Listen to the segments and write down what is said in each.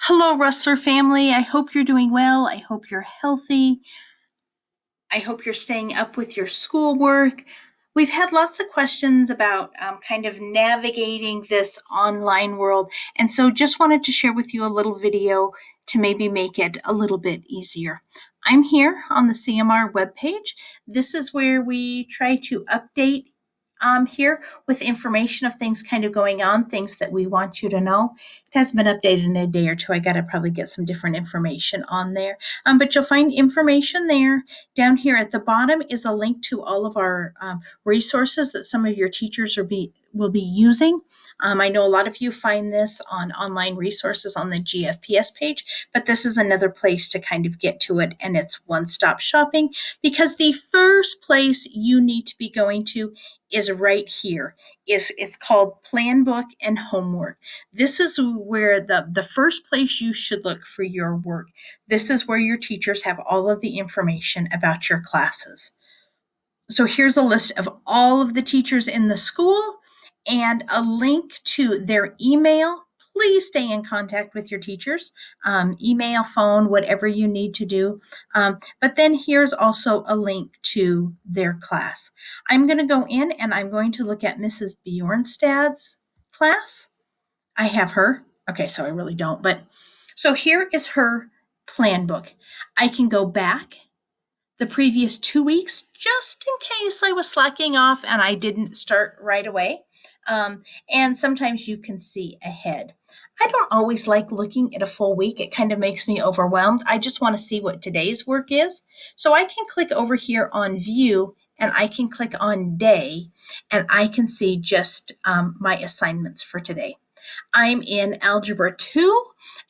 Hello, Rustler family. I hope you're doing well. I hope you're healthy. I hope you're staying up with your schoolwork. We've had lots of questions about kind of navigating this online world, and so just wanted to share with you a little video to maybe make it a little bit easier. I'm here on the CMR webpage. This is where we try to update here with information of things kind of going on, things that we want you to know. It has been updated in a day or two. I got to probably get some different information on there. But you'll find information there. Down here at the bottom is a link to all of our resources that some of your teachers will be using. I know a lot of you find this on online resources on the GFPS page, but this is another place to kind of get to it, and it's one-stop shopping because the first place you need to be going to is right here. It's called Planbook and Homework. This is where the first place you should look for your work. This is where your teachers have all of the information about your classes. So here's a list of all of the teachers in the school and a link to their email. Please stay in contact with your teachers, email, phone, whatever you need to do. But then here's also a link to their class. I'm going to go in and I'm going to look at Mrs. Bjornstad's class. I have her. Okay, so I really don't. But so here is her plan book. I can go back the previous 2 weeks, just in case I was slacking off and I didn't start right away. And sometimes you can see ahead. I don't always like looking at a full week. It kind of makes me overwhelmed. I just want to see what today's work is. So I can click over here on view and I can click on day and I can see just my assignments for today. I'm in Algebra 2,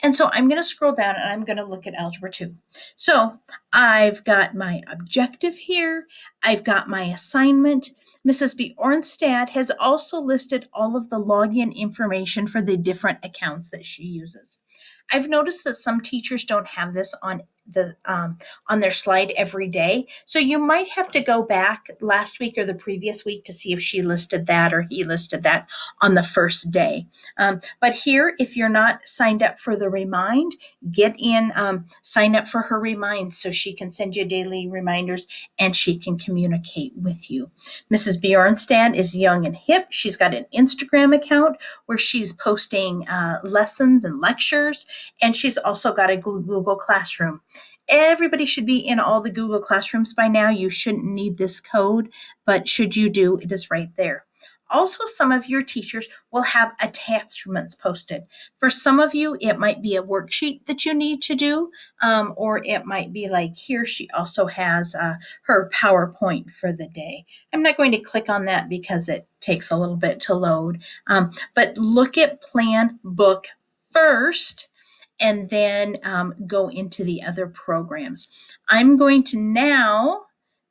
and so I'm going to scroll down and I'm going to look at Algebra 2. So I've got my objective here. I've got my assignment. Mrs. Bjornstad has also listed all of the login information for the different accounts that she uses. I've noticed that some teachers don't have this on their slide every day. So you might have to go back last week or the previous week to see if she listed that or he listed that on the first day. But here, if you're not signed up for the Remind, get in, sign up for her Remind so she can send you daily reminders and she can communicate with you. Mrs. Bjornstad is young and hip. She's got an Instagram account where she's posting lessons and lectures, and she's also got a Google Classroom. Everybody should be in all the Google Classrooms by now. You shouldn't need this code, but should you do, it is right there. Also, some of your teachers will have attachments posted. For some of you, it might be a worksheet that you need to do, or it might be like here, she also has her PowerPoint for the day. I'm not going to click on that because it takes a little bit to load, but look at Planbook first and then go into the other programs. I'm going to now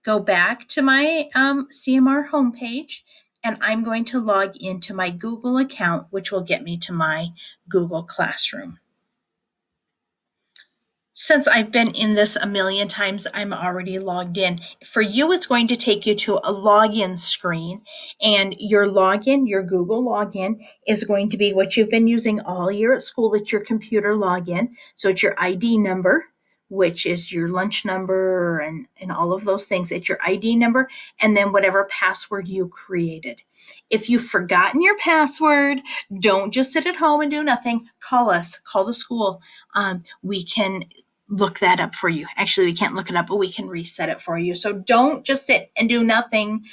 go back to my CMR homepage, and I'm going to log into my Google account, which will get me to my Google Classroom. Since I've been in this a million times, I'm already logged in. For you, it's going to take you to a login screen, and your login, your Google login, is going to be what you've been using all year at school. It's your computer login. So it's your ID number, which is your lunch number and all of those things. It's your ID number, and then whatever password you created. If you've forgotten your password, don't just sit at home and do nothing. Call us, call the school. We can look that up for you. Actually, we can't look it up, but we can reset it for you. So don't just sit and do nothing.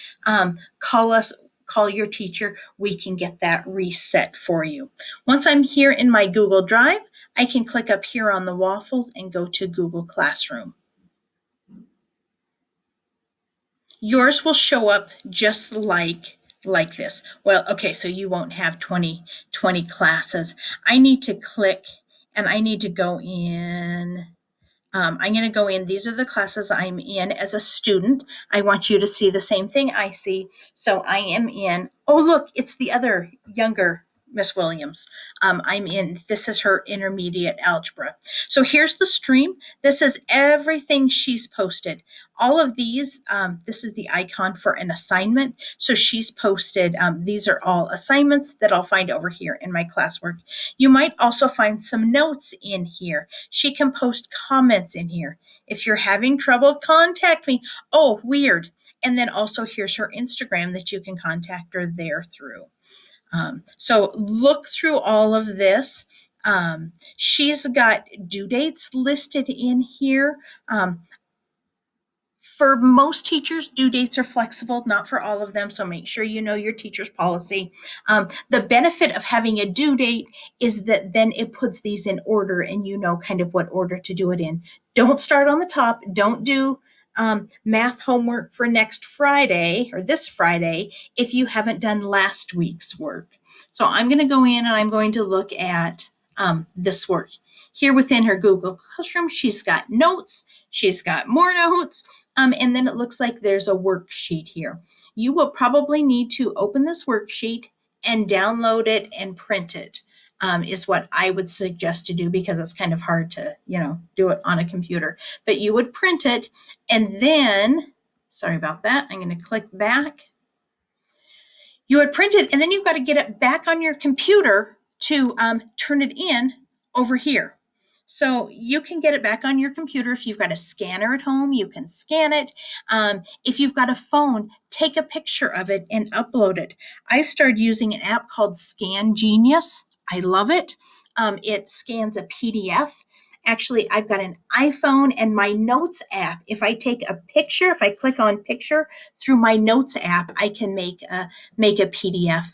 Call us, call your teacher. We can get that reset for you. Once I'm here in my Google Drive, I can click up here on the waffles and go to Google Classroom. Yours will show up just like this. Well, okay, so you won't have 20 classes. I need to click and I need to go in. I'm going to go in. These are the classes I'm in as a student. I want you to see the same thing I see. So I am in. Oh, look, it's the other younger Miss Williams. This is her intermediate algebra. So here's the stream. This is everything she's posted. All of these, this is the icon for an assignment. So she's posted, these are all assignments that I'll find over here in my classwork. You might also find some notes in here. She can post comments in here. If you're having trouble, contact me. Oh, weird. And then also here's her Instagram that you can contact her there through. So look through all of this. She's got due dates listed in here. For most teachers, due dates are flexible, not for all of them, so make sure you know your teacher's policy. The benefit of having a due date is that then it puts these in order and you know kind of what order to do it in. Don't start on the top. Don't do math homework for next Friday or this Friday if you haven't done last week's work. So I'm going to go in and I'm going to look at this work. Here within her Google Classroom, she's got notes, she's got more notes, and then it looks like there's a worksheet here. You will probably need to open this worksheet and download it and print it, is what I would suggest to do because it's kind of hard to, do it on a computer. But you would print it and then, sorry about that, I'm going to click back. You would print it and then you've got to get it back on your computer to turn it in over here. So you can get it back on your computer. If you've got a scanner at home, you can scan it. If you've got a phone, take a picture of it and upload it. I've started using an app called Scan Genius. I love it. It scans a PDF. Actually, I've got an iPhone and my Notes app. If I take a picture, if I click on picture through my Notes app, I can make a PDF.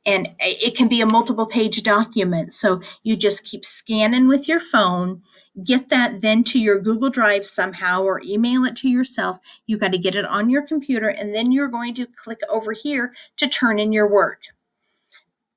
And it can be a multiple page document. So you just keep scanning with your phone, get that then to your Google Drive somehow or email it to yourself. You got to get it on your computer and then you're going to click over here to turn in your work.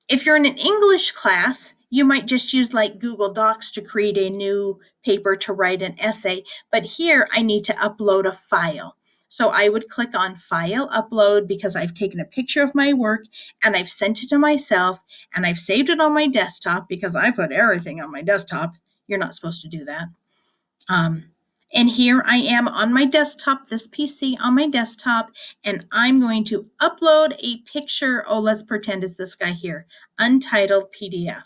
If you're in an English class, you might just use like Google Docs to create a new paper to write an essay. But here I need to upload a file. So I would click on File, Upload, because I've taken a picture of my work and I've sent it to myself and I've saved it on my desktop because I put everything on my desktop. You're not supposed to do that. And here I am on my desktop, this PC on my desktop, and I'm going to upload a picture. Oh, let's pretend it's this guy here, Untitled PDF.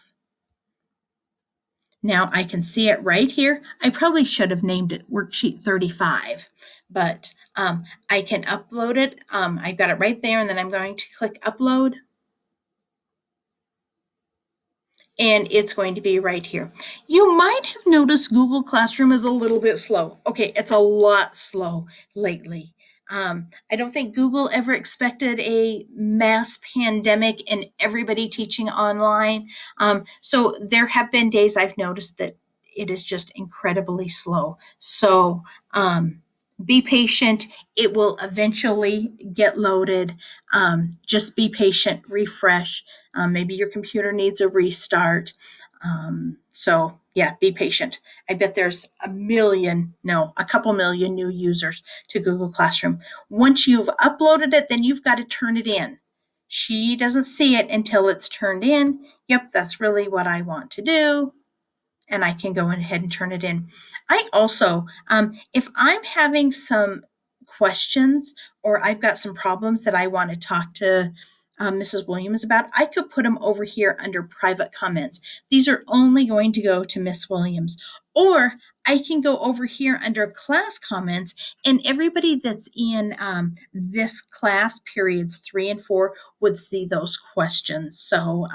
Now I can see it right here. I probably should have named it Worksheet 35, but I can upload it. I've got it right there, and then I'm going to click Upload. And it's going to be right here. You might have noticed Google Classroom is a little bit slow. Okay, it's a lot slow lately. I don't think Google ever expected a mass pandemic and everybody teaching online. So there have been days I've noticed that it is just incredibly slow. So be patient. It will eventually get loaded. Just be patient, refresh. Maybe your computer needs a restart. So yeah, be patient. I bet there's a couple million new users to Google Classroom. Once you've uploaded it, then you've got to turn it in. She doesn't see it until it's turned in. Yep, that's really what I want to do. And I can go ahead and turn it in. I also, if I'm having some questions or I've got some problems that I want to talk to Mrs. Williams about, I could put them over here under private comments. These are only going to go to Miss Williams. Or I can go over here under class comments and everybody that's in this class, periods 3 and 4, would see those questions. So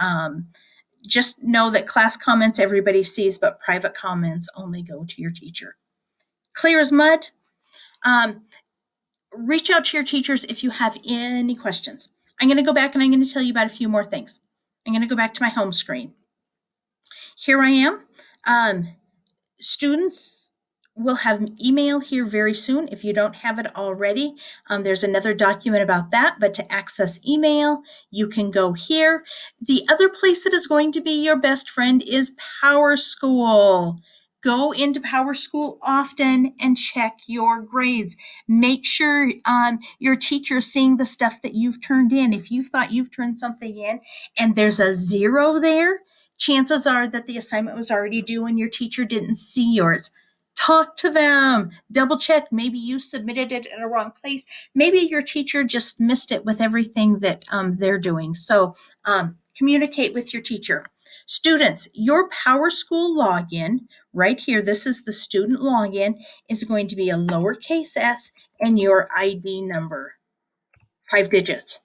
just know that class comments everybody sees, but private comments only go to your teacher. Clear as mud. Reach out to your teachers if you have any questions. I'm going to go back and I'm going to tell you about a few more things. I'm going to go back to my home screen. Here I am. Students will have email here very soon. If you don't have it already, there's another document about that, but to access email, you can go here. The other place that is going to be your best friend is PowerSchool. Go into Power School often and check your grades. Make sure your teacher's seeing the stuff that you've turned in. If you thought you've turned something in and there's a 0 there, chances are that the assignment was already due and your teacher didn't see yours. Talk to them, double check. Maybe you submitted it in a wrong place. Maybe your teacher just missed it with everything that they're doing. So communicate with your teacher. Students, your Power School login right here, this is the student login, is going to be a lowercase s and your ID number, 5 digits.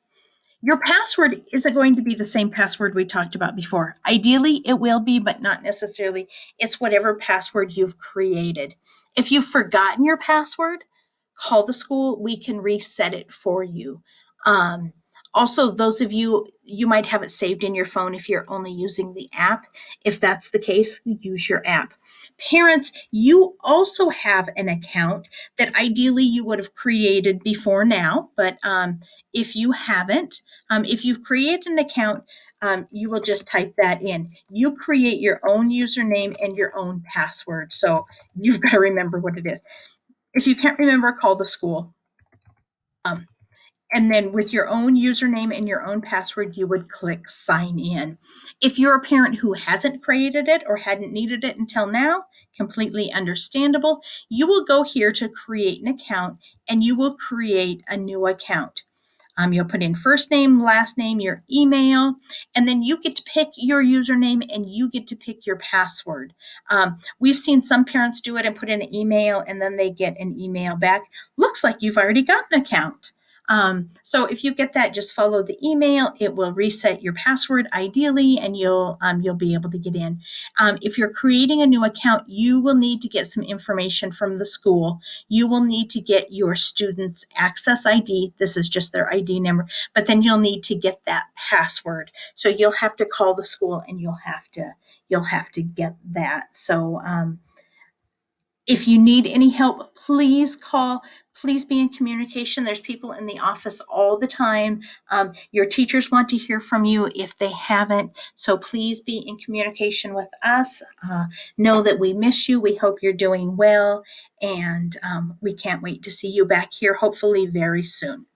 Your password isn't going to be the same password we talked about before. Ideally, it will be, but not necessarily. It's whatever password you've created. If you've forgotten your password, call the school. We can reset it for you. Also, those of you, you might have it saved in your phone if you're only using the app. If that's the case, use your app. Parents, you also have an account that ideally you would have created before now, but if you haven't, if you've created an account, you will just type that in. You create your own username and your own password, so you've got to remember what it is. If you can't remember, call the school. And then with your own username and your own password, you would click sign in. If you're a parent who hasn't created it or hadn't needed it until now, completely understandable. You will go here to create an account and you will create a new account. You'll put in first name, last name, your email, and then you get to pick your username and you get to pick your password. We've seen some parents do it and put in an email and then they get an email back. Looks like you've already got an account. So if you get that, just follow the email. It will reset your password ideally, and you'll be able to get in. If you're creating a new account, you will need to get some information from the school. You will need to get your student's access ID. This is just their ID number, but then you'll need to get that password. So you'll have to call the school and you'll have to get that. So if you need any help, please call. Please be in communication. There's people in the office all the time. Your teachers want to hear from you if they haven't. So please be in communication with us. Know that we miss you. We hope you're doing well. And we can't wait to see you back here, hopefully very soon.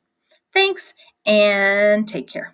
Thanks and take care.